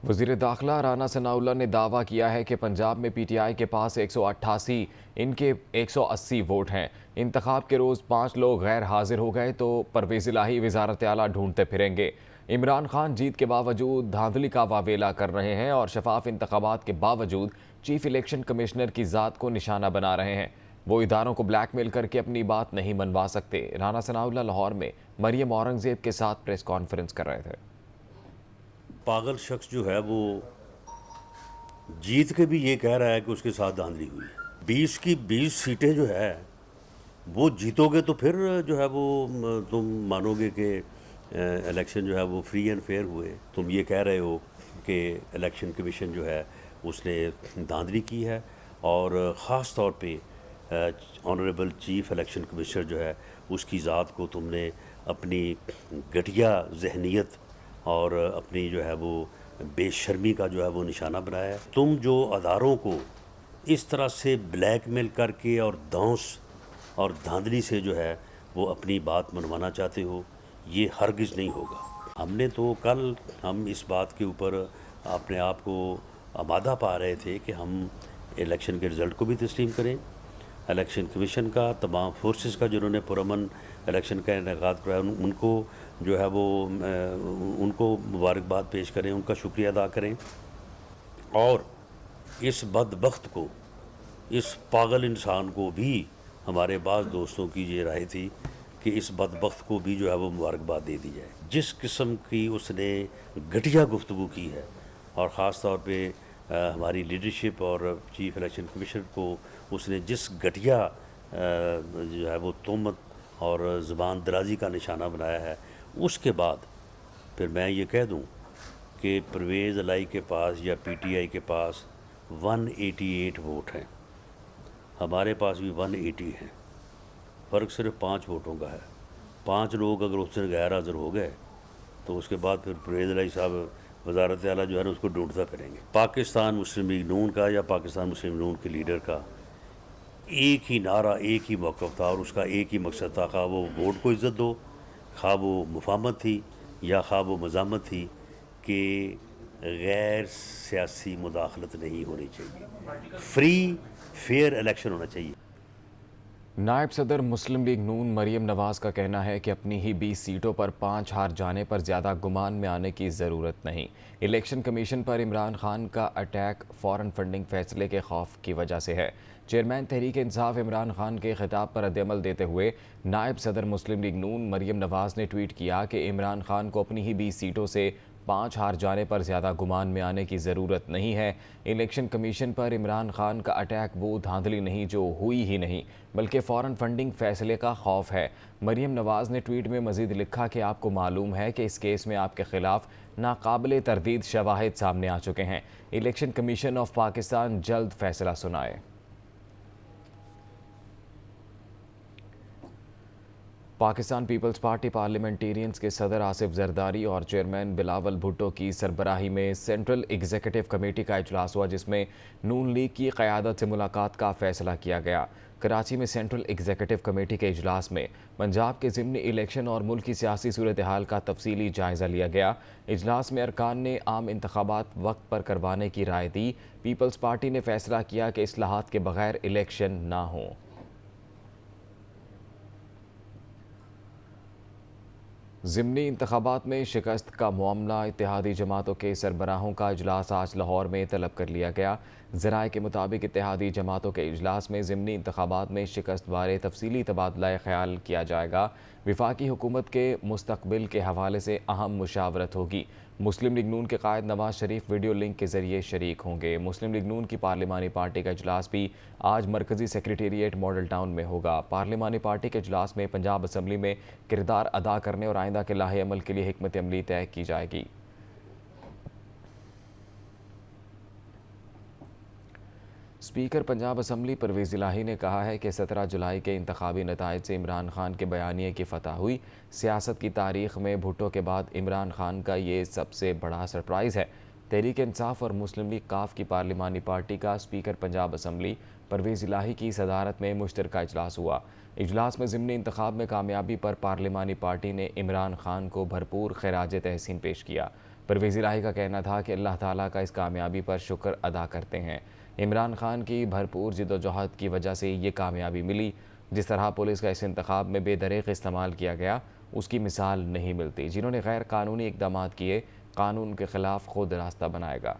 वज़ीर दाखिला राना सनाउल्लाह ने दावा किया है कि पंजाब में पीटीआई के पास 188, इनके 180 वोट हैं। इंतखाब के रोज़ 5 लोग गैर हाजिर हो गए तो परवेज़ इलाही वज़ारत आला ढूंढते फिरेंगे। इमरान खान जीत के बावजूद धांधली का वावेला कर रहे हैं और शफाफ इंतखाबात के बावजूद चीफ इलेक्शन कमिश्नर की ज़ात को निशाना बना रहे हैं। वो इदारों को ब्लैकमेल करके अपनी बात नहीं मनवा सकते। राना सनाउल्लाह लाहौर में मरियम औरंगज़ेब के साथ प्रेस कॉन्फ्रेंस कर रहे थे। पागल शख्स जो है वो जीत के भी ये कह रहा है कि उसके साथ धांधली हुई है। 20 की 20 सीटें जो है वो जीतोगे तो फिर जो है वो तुम मानोगे कि इलेक्शन जो है वो फ्री एंड फेयर हुए। तुम ये कह रहे हो कि इलेक्शन कमीशन जो है उसने धांधली की है और ख़ास तौर पे ऑनरेबल चीफ इलेक्शन कमिश्नर जो है उसकी ज़ात को तुमने अपनी घटिया जहनीत और अपनी जो है वो बेशर्मी का जो है वो निशाना बनाया है। तुम जो अदारों को इस तरह से ब्लैकमेल करके और धौंस और धांधली से जो है वो अपनी बात मनवाना चाहते हो, ये हरगिज़ नहीं होगा। हमने तो कल हम इस बात के ऊपर अपने आप को आमादा पा रहे थे कि हम इलेक्शन के रिज़ल्ट को भी तस्लीम करें। इलेक्शन कमीशन का तमाम फोर्सेस का जिन्होंने पुरअमन इलेक्शन का इनेकाद कराया उनको जो है वो उनको मुबारकबाद पेश करें, उनका शुक्रिया अदा करें। और इस बदबख्त को, इस पागल इंसान को भी हमारे बाज़ दोस्तों की ये राय थी कि इस बदबख्त को भी जो है वो मुबारकबाद दे दी जाए। जिस किस्म की उसने घटिया गुफ्तगू की है और ख़ास तौर पे हमारी लीडरशिप और चीफ इलेक्शन कमीशनर को उसने जिस घटिया जो है वो तोहमत और ज़बान दराजी का निशाना बनाया है, उसके बाद फिर मैं ये कह दूं कि परवेज़ इलाही के पास या पीटीआई के पास 188 वोट हैं, हमारे पास भी 180 हैं। फ़र्क सिर्फ 5 वोटों का है। 5 लोग अगर उससे गैर हाज़िर हो गए तो उसके बाद फिर परवेज़ इलाही साहब वज़ारत आला जो है ना उसको ढूंढता फिरेंगे। पाकिस्तान मुस्लिम लीग नून का या पाकिस्तान मुस्लिम नून के लीडर का एक ही नारा, एक ही मौक़िफ़ था और उसका एक ही मकसद था, खा वो वोट को इज़्ज़त दो, खा वो मुफाहमत थी या खा वो मज़ामत थी कि गैर सियासी मुदाखलत नहीं होनी चाहिए, फ्री फेयर इलेक्शन होना चाहिए। नायब सदर मुस्लिम लीग नून मरियम नवाज़ का कहना है कि अपनी ही 20 सीटों पर 5 हार जाने पर ज़्यादा गुमान में आने की ज़रूरत नहीं। इलेक्शन कमीशन पर इमरान खान का अटैक फ़ौरन फंडिंग फैसले के खौफ की वजह से है। चेयरमैन तहरीक इंसाफ इमरान खान के खिताब पर रद्दअमल देते हुए नायब सदर मुस्लिम लीग नून मरियम नवाज़ ने ट्वीट किया कि इमरान खान को अपनी ही 20 सीटों से 5 हार जाने पर ज़्यादा गुमान में आने की ज़रूरत नहीं है। इलेक्शन कमीशन पर इमरान खान का अटैक वो धांधली नहीं जो हुई ही नहीं, बल्कि फ़ौरन फंडिंग फैसले का खौफ है। मरियम नवाज़ ने ट्वीट में मज़ीद लिखा कि आपको मालूम है कि इस केस में आपके खिलाफ नाकाबिले तरदीद शवाहिद सामने आ चुके हैं। इलेक्शन कमीशन ऑफ पाकिस्तान जल्द फैसला सुनाए। पाकिस्तान पीपल्स पार्टी पार्लियामेंटेरियंस के सदर आसिफ जरदारी और चेयरमैन बिलावल भुट्टो की सरबराही में सेंट्रल एग्जीक्यूटिव कमेटी का इजलास हुआ, जिसमें नून लीग की क़यादत से मुलाकात का फ़ैसला किया गया। कराची में सेंट्रल एग्जीक्यूटिव कमेटी के इजलास में पंजाब के ज़िमनी इलेक्शन और मुल्क की सियासी सूरत हाल का तफसीली जायज़ा लिया गया। इजलास में अरकान ने आम इंतखाबात वक्त पर करवाने की राय दी। पीपल्स पार्टी ने फैसला किया कि इस्लाहात के बगैर इलेक्शन ना हों। ज़िमनी इंतखाबात में शिकस्त का मामला, इत्तेहादी जमातों के सरबराहों का इजलास आज लाहौर में तलब कर लिया गया। ज़राए के मुताबिक इत्तेहादी जमातों के इजलास में ज़िमनी इंतखाबात में शिकस्त बारे तफसीली तबादला ख्याल किया जाएगा। विफाकी हुकूमत के मुस्तकबिल के हवाले से अहम मुशावरत होगी। मुस्लिम लीग नून के कायद नवाज शरीफ वीडियो लिंक के जरिए शरीक होंगे। मुस्लिम लीग नून की पार्लिमानी पार्टी का इजलास भी आज मरकजी सेक्रेटेरिएट मॉडल टाउन में होगा। पार्लिमानी पार्टी के इजलास में पंजाब असम्बली में किरदार अदा करने और आइंदा के लाहे अमल के लिए हिकमत अमली तय की जाएगी। स्पीकर पंजाब असम्बली परवेज़ इलाही ने कहा है कि 17 जुलाई के इंतखाबी नताइज से इमरान खान के बयानिए की फतह हुई। सियासत की तारीख में भुट्टो के बाद इमरान खान का ये सबसे बड़ा सरप्राइज़ है। तहरीक इंसाफ और मुस्लिम लीग काफ की पार्लिमानी पार्टी का स्पीकर पंजाब असम्बली परवेज़ इलाही की सदारत में मुश्तरका इजलास हुआ। इजलास में ज़िमनी इंतखाब में कामयाबी पर पार्लिमानी पार्टी ने इमरान खान को भरपूर खिराज तहसीन पेश किया। परवेज़ इलाही का कहना था कि अल्लाह ताला का इस कामयाबी पर शुक्र अदा करते हैं। इमरान खान की भरपूर जिद्दोजहद की वजह से ये कामयाबी मिली। जिस तरह पुलिस का इस इंतखाब में बेदरीग इस्तेमाल किया गया, उसकी मिसाल नहीं मिलती। जिन्होंने गैर कानूनी इकदाम किए, कानून के ख़िलाफ़ खुद रास्ता बनाएगा।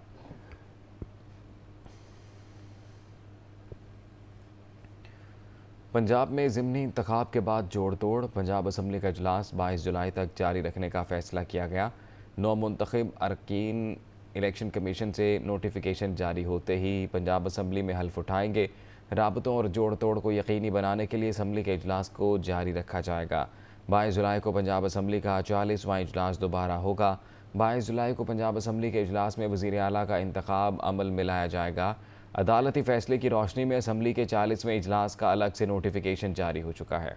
पंजाब में ज़िमनी इंतखाब के बाद जोड़ तोड़। पंजाब असम्बली का इजलास 22 जुलाई तक जारी रखने का फ़ैसला किया गया। 9 मुंतखब अरकान इलेक्शन कमीशन से नोटिफिकेशन जारी होते ही पंजाब असम्बली में हल्फ उठाएंगे। राबतों और जोड़ तोड़ को यकीनी बनाने के लिए असम्बली के इजलास को जारी रखा जाएगा। 22 जुलाई को पंजाब असम्बली का 40वां इजलास दोबारा होगा। 22 जुलाई को पंजाब असम्बली के इजलास में वज़ीर आला का इंतखाब अमल में लाया जाएगा। अदालती फ़ैसले की रोशनी में असम्बली के 40वें इजलास का अलग से नोटिफिकेशन जारी हो चुका है।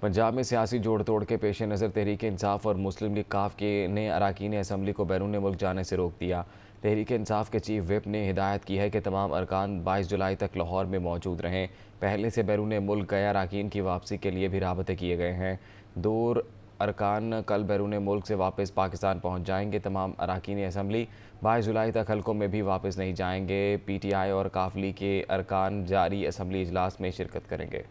पंजाब में सियासी जोड़ तोड़ के पेश नज़र तहरीक इंसाफ और मुस्लिम लीग काफ ने अरकान असम्बली को बैरून मुल्क जाने से रोक दिया। तहरीक इंसाफ के चीफ विप ने हिदायत की है कि तमाम अरकान 22 जुलाई तक लाहौर में मौजूद रहें। पहले से बैरून मुल्क गए अरकान की वापसी के लिए भी राबते किए गए हैं। 2 अरकान कल बैरून मुल्क से वापस पाकिस्तान पहुँच जाएंगे। तमाम अरकान असम्बली 22 जुलाई तक हल्कों में भी वापस नहीं जाएंगे। PTI और काफ लीग के अरकान जारी असम्बली इजलास में शिरकत करेंगे।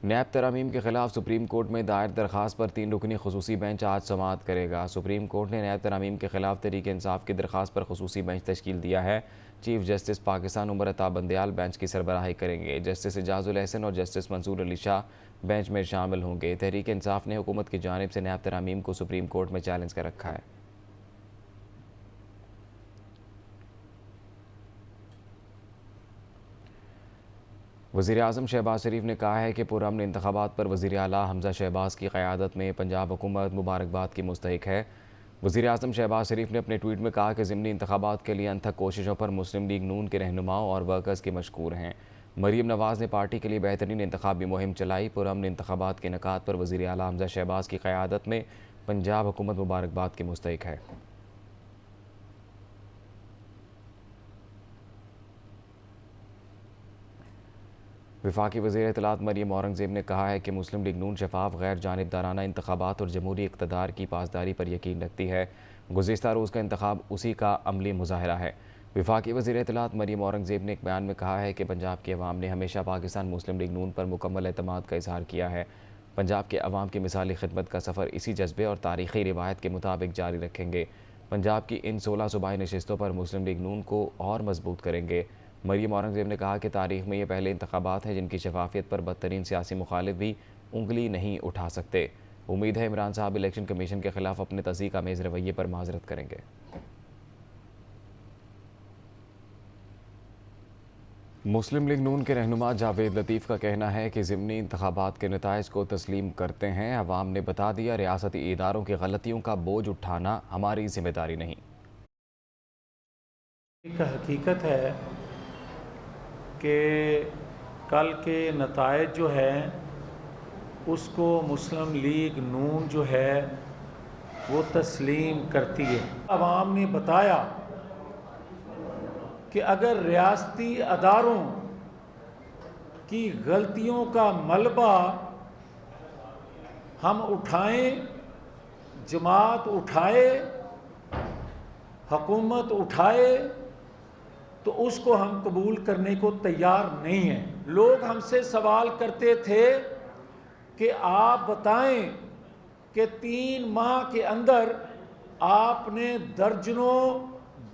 नैब तरमीम के खिलाफ सुप्रीम कोर्ट में दायर दरख्वास्त पर 3 रुकनी खसूसी बेंच आज समाअत करेगा। सुप्रीम कोर्ट ने नैब तरमीम के खिलाफ तहरीक इंसाफ की दरख्वास्त पर खसूसी बेंच तश्कील दिया है। Chief justice Pakistan Umar Ata Bandial bench की सरबराही करेंगे। जस्टिस एजाजुल एहसन और जस्टिस मंसूर अली शाह बेंच में शामिल होंगे। तहरीक इंसाफ ने हुकूमत की जानिब से नैब तरमीम को सुप्रीम कोर्ट में चैलेंज कर रखा है। वज़ीर आज़म शहबाज शरीफ ने कहा है कि पुरअमन इंतखाबात पर वज़ीर आला हमज़ा शहबाज की क़यादत में पंजाब हुकूमत मुबारकबाद की मुस्तहिक है। वज़ीर आज़म शहबाज शरीफ ने अपने ट्वीट में कहा कि ज़िमनी इंतखाबात के लिए अनथक कोशिशों पर मुस्लिम लीग नून के रहनुमाओं और वर्कर्स के मशकूर हैं। मरीम नवाज़ ने पार्टी के लिए बेहतरीन इंतखाबी मुहिम चलाई। पुरअमन इंतखाबात के इनेकाद पर वज़ीर आला हमज़ा शहबाज की क़यादत में पंजाब हुकूमत मुबारकबाद की मुस्तहिक है। वफाकी वज़ीर इत्तलात मरीम औरंगज़ेब ने कहा है कि मुस्लिम लीग नून शफाफ गैर जानिबदाराना इंतखाबात और जमहूरी इक़्तिदार की पासदारी पर यकीन रखती है। गुज़िश्ता रोज़ का इंतखाब उसी का अमली मुज़ाहरा है। वफाकी वज़ीर इत्तलात मरीम औरंगज़ेब ने एक बयान में कहा है कि पंजाब के अवाम ने हमेशा पाकिस्तान मुस्लिम लीग नून पर मुकम्मल एतमाद का इज़हार किया है। पंजाब के अवाम की मिसाली खिदमत का सफ़र इसी जज्बे और तारीख़ी रिवायत के मुताबिक जारी रखेंगे। पंजाब की इन 16 सूबाई नशिस्तों पर मुस्लिम लीग नून को और मजबूत करेंगे। मरीम औरंगज़ेब ने कहा कि तारीख़ में ये पहले इंतखाबात हैं जिनकी शफाफियत पर बदतरीन सियासी मुखालिफ भी उंगली नहीं उठा सकते। उम्मीद है इमरान साहब इलेक्शन कमीशन के खिलाफ अपने तज़ीक़ आमेज़ रवैये पर माजरत करेंगे। मुस्लिम लीग नून के रहनुमा जावेद लतीफ़ का कहना है कि ज़िमनी इंतखाबात के नताइज को तस्लीम करते हैं। अवाम ने बता दिया, रियासती इदारों की गलतियों का बोझ उठाना हमारी जिम्मेदारी नहीं। एक हकीकत है कि कल के नताइज जो है उसको मुस्लिम लीग नून जो है वो तस्लीम करती है। अवाम ने बताया कि अगर रियासती अदारों की गलतियों का मलबा हम उठाएं, जमात उठाए, हुकूमत उठाए, तो उसको हम कबूल करने को तैयार नहीं हैं। लोग हमसे सवाल करते थे कि आप बताएं कि 3 माह के अंदर आपने दर्जनों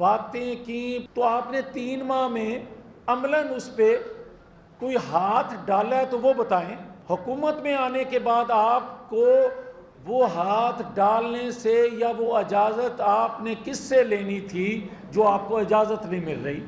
बातें की, तो आपने 3 माह में अमलन उस पर कोई हाथ डाला है तो वो बताएं। हुकूमत में आने के बाद आपको वो हाथ डालने से या वो इजाज़त आपने किससे लेनी थी जो आपको इजाज़त नहीं मिल रही।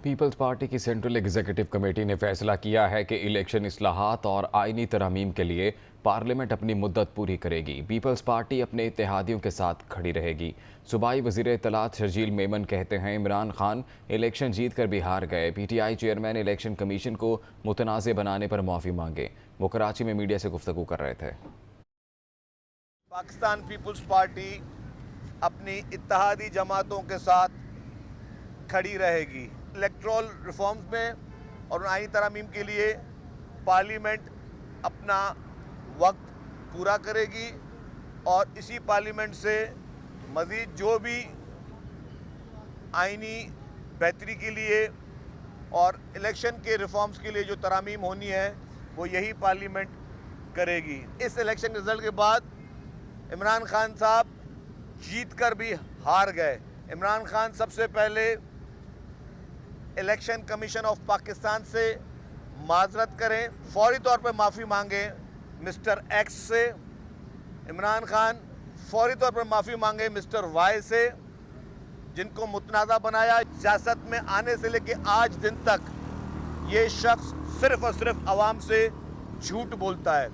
पीपल्स पार्टी की सेंट्रल एग्जीक्यूटिव कमेटी ने फैसला किया है कि इलेक्शन इस्लाहात और आईनी तरमीम के लिए पार्लियामेंट अपनी मुद्दत पूरी करेगी। पीपल्स पार्टी अपने इत्तेहादियों के साथ खड़ी रहेगी। सूबाई वज़ीर इत्तलात शर्जील मेमन कहते हैं, इमरान खान इलेक्शन जीत कर भी हार गए। PTI चेयरमैन इलेक्शन कमीशन को मुतनाज़ बनाने पर माफ़ी मांगे। वो कराची में मीडिया से गुफ्तगू कर रहे थे। पाकिस्तान पीपल्स पार्टी अपनी इत्तेहादी जमातों के साथ खड़ी रहेगी। इलेक्टोरल रिफॉर्म्स में और आईनी तरमीम के लिए पार्लियामेंट अपना वक्त पूरा करेगी और इसी पार्लियामेंट से मज़ीद जो भी आईनी बेहतरी के लिए और इलेक्शन के रिफॉर्म्स के लिए जो तरामीम होनी है वो यही पार्लियामेंट करेगी। इस इलेक्शन रिजल्ट के बाद इमरान खान साहब जीत कर भी हार गए। इमरान खान सबसे पहले इलेक्शन कमीशन ऑफ पाकिस्तान से माजरत करें, फौरी तौर पर माफ़ी मांगें मिस्टर एक्स से। इमरान खान फौरी तौर पर माफ़ी मांगे मिस्टर वाई से, जिनको मुतनाज़ा बनाया। सियासत में आने से लेके आज दिन तक ये शख्स सिर्फ और सिर्फ आवाम से झूठ बोलता है।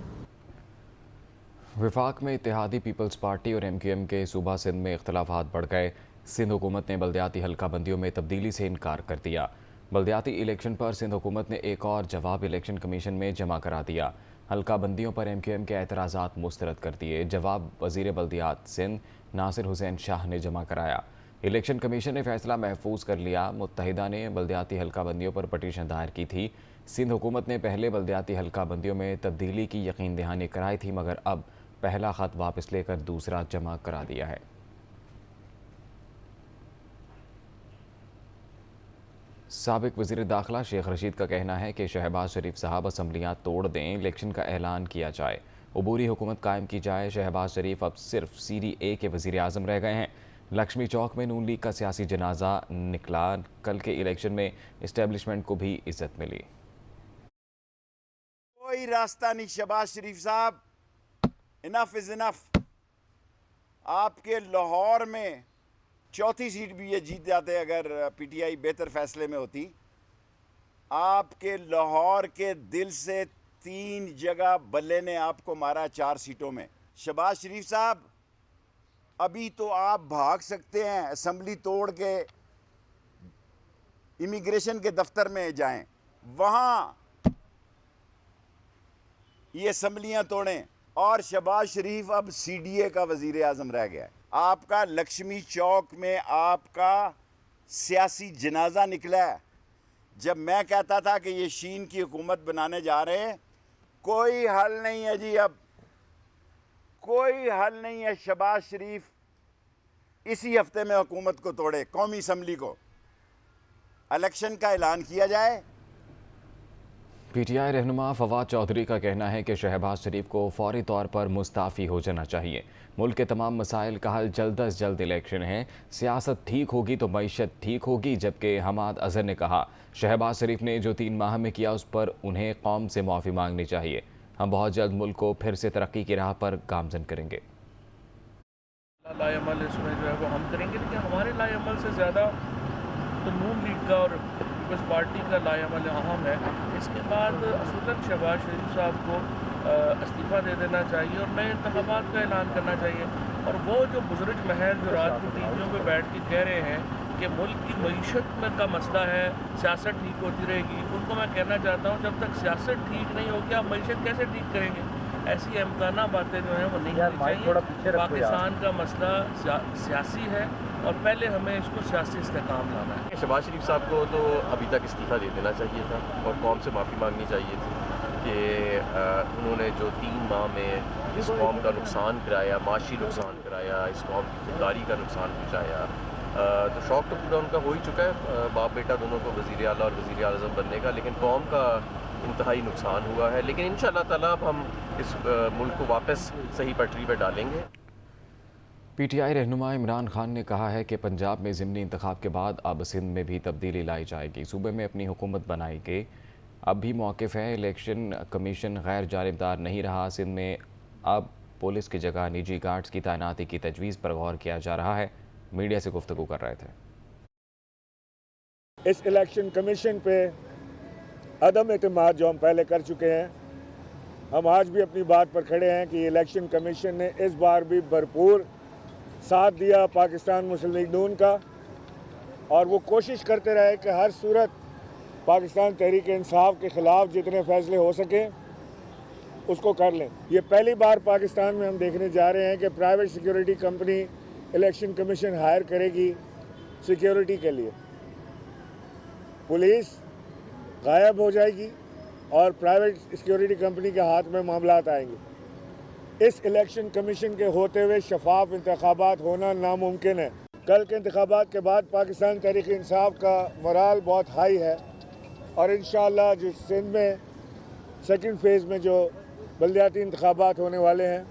वफाक में इत्तेहादी पीपल्स पार्टी और MQM के सूबा सिंध में इख्तलाफात बढ़ गए। सिंध हुकूमत ने बल्दियाती हल्का बंदियों में तब्दीली से इनकार कर दिया। बल्दियाती इलेक्शन पर सिंध हुकूमत ने एक और जवाब इलेक्शन कमीशन में जमा करा दिया। हल्का बंदियों पर MQM के एतराज़ात मुस्तरद कर दिए। जवाब वज़ीर बल्दियात सिंध नासिर हुसैन शाह ने जमा कराया। इलेक्शन कमीशन ने फैसला महफूज कर लिया। मुत्तहिदा ने बल्दियाती हल्का बंदियों पर पटिशन दायर की थी। सिंध हुकूमत ने पहले बल्दियाती हल्का बंदियों में तब्दीली की यकीन दहानी कराई थी, मगर अब पहला ख़त वापस लेकर दूसरा जमा करा दिया है। साबिक वज़ीर दाखिला शेख रशीद का कहना है कि शहबाज शरीफ साहब असम्बलियाँ तोड़ दें, इलेक्शन का ऐलान किया जाए, अबूरी हुकूमत कायम की जाए। शहबाज शरीफ अब सिर्फ CD-A के वज़ीर आज़म रह गए हैं। लक्ष्मी चौक में नून लीग का सियासी जनाजा निकला। कल के इलेक्शन में इस्टेब्लिशमेंट को भी इज्जत मिली। कोई रास्ता नहीं शहबाज शरीफ साहब, इनफ इज इनफ। आपके लाहौर में चौथी सीट भी ये जीत जाते अगर PTI बेहतर फैसले में होती। आपके लाहौर के दिल से 3 जगह बल्ले ने आपको मारा 4 सीटों में। शहबाज शरीफ साहब, अभी तो आप भाग सकते हैं, असम्बली तोड़ के इमिग्रेशन के दफ्तर में जाएं, वहाँ ये असम्बलियाँ तोड़ें। और शहबाज शरीफ अब CDA का वज़ीर आज़म रह गया है। आपका लक्ष्मी चौक में आपका सियासी जनाजा निकला है। जब मैं कहता था कि ये शीन की हुकूमत बनाने जा रहे हैं, कोई हल नहीं है जी, अब कोई हल नहीं है। शहबाज शरीफ इसी हफ्ते में हुकूमत को तोड़े, कौमी असम्बली को, इलेक्शन का ऐलान किया जाए। PTI रहनुमा फवाद चौधरी का कहना है कि शहबाज शरीफ को फौरी तौर पर मुस्ताफ़ी हो जाना चाहिए। मुल्क के तमाम मसाइल का हल जल्द अज जल्द इलेक्शन है। सियासत ठीक होगी तो मईशत ठीक होगी। जबकि हमाद अजहर ने कहा शहबाज शरीफ ने जो 3 माह में किया उस पर उन्हें कौम से माफ़ी मांगनी चाहिए। हम बहुत जल्द मुल्क को फिर से तरक्की की राह पर गामजन करेंगे। लाएअमल इसमें जो है वो हम करेंगे, लेकिन हमारे लाएअमल से ज़्यादा तो नून लीग का और पीपल्स पार्टी का लाएअमल अहम है। इसके बाद असूलन शहबाज शरीफ साहब को इस्तीफ़ा दे देना चाहिए और नए इंतखाबात का ऐलान करना चाहिए। और वो जो बुजुर्ग महल जो रात को टीवियों पे बैठ के कह रहे हैं कि मुल्क की मईशत में का मसला है, सियासत ठीक होती रहेगी, उनको मैं कहना चाहता हूँ जब तक सियासत ठीक नहीं होगी आप मईशत कैसे ठीक करेंगे। ऐसी अमकाना बातें जो हैं वो नहीं होनी चाहिए। पाकिस्तान का मसला सियासी है और पहले हमें इसको सियासी इस्तेकाम लाना है। शहबाज शरीफ साहब को तो अभी तक इस्तीफ़ा दे देना चाहिए था और कौम से माफ़ी मांगनी चाहिए थी कि उन्होंने जो 3 माह में इस कौम का नुकसान कराया, माशी नुकसान कराया, इस कौम की खुददारी का नुकसान पहुँचाया। तो शौक़ तो पूरा उनका हो ही चुका है, बाप बेटा दोनों को वज़ीर आला और वज़ीर आज़म बनने का, लेकिन कौम का इंतहाई नुकसान हुआ है। लेकिन इंशाअल्लाह ताला अब हम इस मुल्क को वापस सही पटरी पर डालेंगे। PTI रहनुमा इमरान खान ने कहा है कि पंजाब में ज़िमनी इंतखाब के बाद अब सिंध में भी तब्दीली लाई जाएगी। सूबे में अपनी हुकूमत बनाएगी। अब भी मौक़िफ़ है, इलेक्शन कमीशन गैर जानिबदार नहीं रहा। सिंध में अब पुलिस की जगह निजी गार्ड्स की तैनाती की तजवीज़ पर गौर किया जा रहा है। मीडिया से गुफ्तगू कर रहे थे। इस इलेक्शन कमीशन पे अदम एतमाद जो हम पहले कर चुके हैं, हम आज भी अपनी बात पर खड़े हैं कि इलेक्शन कमीशन ने इस बार भी भरपूर साथ दिया पाकिस्तान मुस्लिम लीग नून का, और वो कोशिश करते रहे कि हर सूरत पाकिस्तान तहरीक इंसाफ के ख़िलाफ़ जितने फ़ैसले हो सकें उसको कर लें। ये पहली बार पाकिस्तान में हम देखने जा रहे हैं कि private security company election commission hire करेगी सिक्योरिटी के लिए। पुलिस गायब हो जाएगी और प्राइवेट सिक्योरिटी कंपनी के हाथ में मामलात आएंगे। इस इलेक्शन कमीशन के होते हुए शफाफ इंतखाबात होना नामुमकिन है। कल के इंतखाबात के बाद पाकिस्तान तहरीक इंसाफ का मोराल बहुत हाई है और इंशाअल्लाह जो सिंध में सेकंड फेज़ में जो बल्दियाती इंतखाबात होने वाले हैं,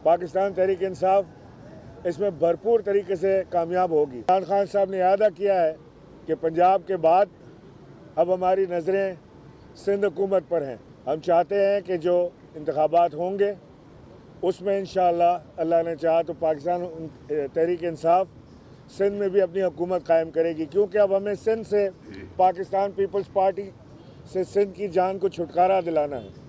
पाकिस्तान तहरीक इंसाफ इसमें भरपूर तरीके से कामयाब होगी। इमरान खान साहब ने वादा किया है कि पंजाब के बाद अब हमारी नज़रें सिंध हुकूमत पर हैं। हम चाहते हैं कि जो इंतखाबात होंगे उसमें इंशाअल्लाह अल्लाह ने चाहा तो पाकिस्तान तहरीक इंसाफ सिंध में भी अपनी हुकूमत कायम करेगी, क्योंकि अब हमें सिंध से पाकिस्तान पीपल्स पार्टी से सिंध की जान को छुटकारा दिलाना है।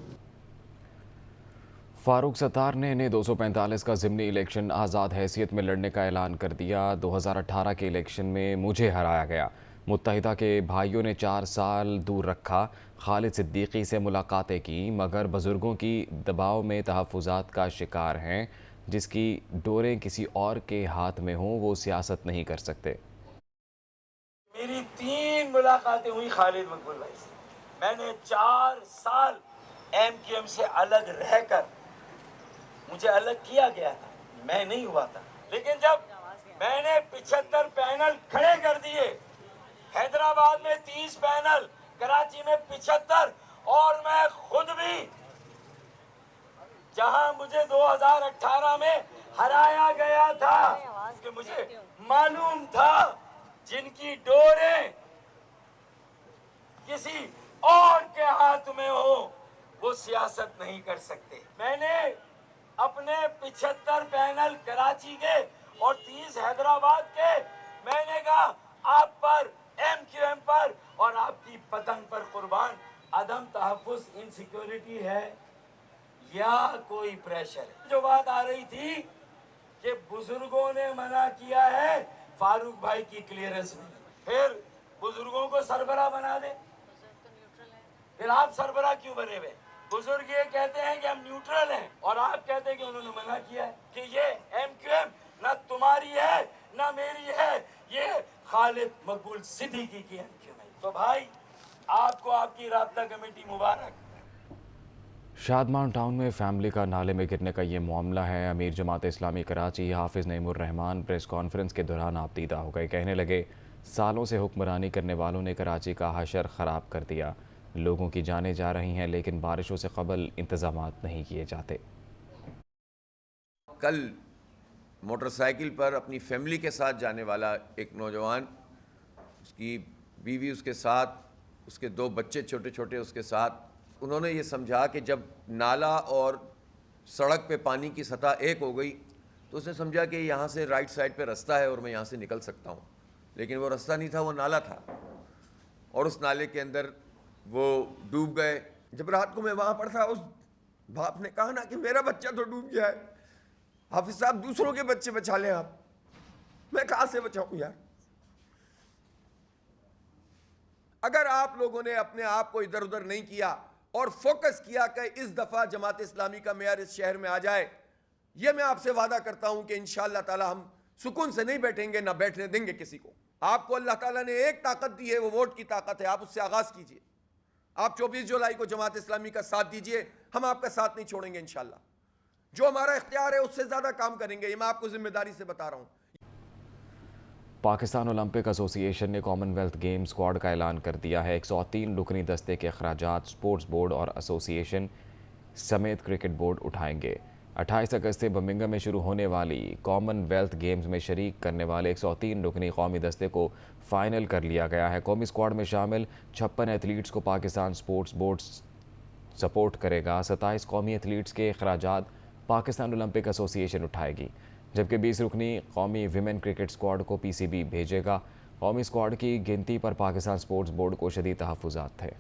फारूक सत्तार ने इन्हें 245 का ज़िमनी इलेक्शन आज़ाद हैसियत में लड़ने का ऐलान कर दिया। 2018 के इलेक्शन में मुझे हराया गया। मुत्तहिदा के भाइयों ने 4 साल दूर रखा। खालिद सिद्दीकी से मुलाकातें की, मगर बुज़ुर्गों की दबाव में तहफ़्फ़ुज़ात का शिकार हैं। जिसकी डोरें किसी और के हाथ में हों वो सियासत नहीं कर सकते। मेरी 3 मुलाकातें हुई खालिद मकबूल भाई से। मैंने 4 साल MQM से अलग रहकर मुझे अलग किया गया था, मैं नहीं हुआ था। लेकिन जब मैंने 75 पैनल खड़े कर दिए, हैदराबाद में 30 पैनल, कराची में 75 और मैं खुद भी जहां मुझे 2018 में हराया गया था, कि मुझे मालूम था जिनकी डोरें किसी और के हाथ में हो वो सियासत नहीं कर सकते। मैंने अपने 75 पैनल कराची के और 30 हैदराबाद के, मैंने कहा आप पर, MQM पर और आपकी पतंग पर कुर्बान। अदम तहफ़्फ़ुज़ इनसिक्योरिटी है या कोई प्रेशर है? जो बात आ रही थी कि बुजुर्गों ने मना किया है, फारूक भाई की क्लियरेंस में, फिर बुजुर्गों को सरबराह बना दे, फिर आप सरबराह क्यों बने हुए? बुजुर्ग ये कहते हैं कि हम न्यूट्रल हैं और आप कहते हैं कि उन्होंने मना किया है कि ये MQM ना तुम्हारी है ना मेरी है, ये खालिद मकबूल सिद्दीकी की MQM है। तो भाई आपको आपकी राब्ता कमेटी मुबारक। शादमान टाउन में फैमिली का नाले में गिरने का ये मामला है। अमीर जमात इस्लामी कराची हाफिज़ नईमुर रहमान प्रेस कॉन्फ्रेंस के दौरान आपदीदा हो गए। कहने लगे सालों से हुक्मरानी करने वालों ने कराची का हशर ख़राब कर दिया। लोगों की जानें जा रही हैं लेकिन बारिशों से कबल इंतज़ामात नहीं किए जाते। कल मोटरसाइकिल पर अपनी फैमिली के साथ जाने वाला एक नौजवान, उसकी बीवी उसके साथ, उसके 2 बच्चे छोटे छोटे उसके साथ, उन्होंने ये समझा कि जब नाला और सड़क पे पानी की सतह एक हो गई तो उसने समझा कि यहाँ से राइट साइड पे रास्ता है और मैं यहाँ से निकल सकता हूँ। लेकिन वो रास्ता नहीं था, वो नाला था और उस नाले के अंदर वो डूब गए। जब रात को मैं वहाँ पर था, उस बाप ने कहा ना कि मेरा बच्चा तो डूब गया है, हाफिज साहब दूसरों के बच्चे बचा लें आप। मैं कहाँ से बचाऊँ यार? अगर आप लोगों ने अपने आप को इधर उधर नहीं किया और फोकस किया कि इस दफ़ा जमात इस्लामी का मेयर इस शहर में आ जाए, ये मैं आपसे वादा करता हूं कि इंशाअल्लाह ताला हम सुकून से नहीं बैठेंगे, ना बैठने देंगे किसी को। आपको अल्लाह ताला ने एक ताकत दी है, वो वोट की ताकत है। आप उससे आगाज़ कीजिए। आप 24 जुलाई को जमात इस्लामी का साथ दीजिए, हम आपका साथ नहीं छोड़ेंगे इंशाअल्लाह। जो हमारा इख्तियार है उससे ज़्यादा काम करेंगे, ये मैं आपको जिम्मेदारी से बता रहा हूँ। पाकिस्तान ओलंपिक एसोसिएशन ने कॉमनवेल्थ गेम स्क्वाड का ऐलान कर दिया है। 103 रुकनी दस्ते के अखराजात स्पोर्ट्स बोर्ड और एसोसिएशन समेत क्रिकेट बोर्ड उठाएंगे। 28 अगस्त से बर्मिंघम में शुरू होने वाली कॉमनवेल्थ गेम्स में शरीक करने वाले 103 रुकनी कौमी दस्ते को फाइनल कर लिया गया है। कौमी स्क्वाड में शामिल 56 एथलीट्स को पाकिस्तान स्पोर्ट्स बोर्ड सपोर्ट करेगा। 27 कौमी एथलीट्स के अखराजात पाकिस्तान ओलंपिक एसोसिएशन उठाएगी, जबकि 20 रुकनी कौमी विमेन क्रिकेट स्क्वाड को PCB भेजेगा। कौमी स्क्वाड की गिनती पर पाकिस्तान स्पोर्ट्स बोर्ड को शदीद तहफ़्फ़ुज़ात थे।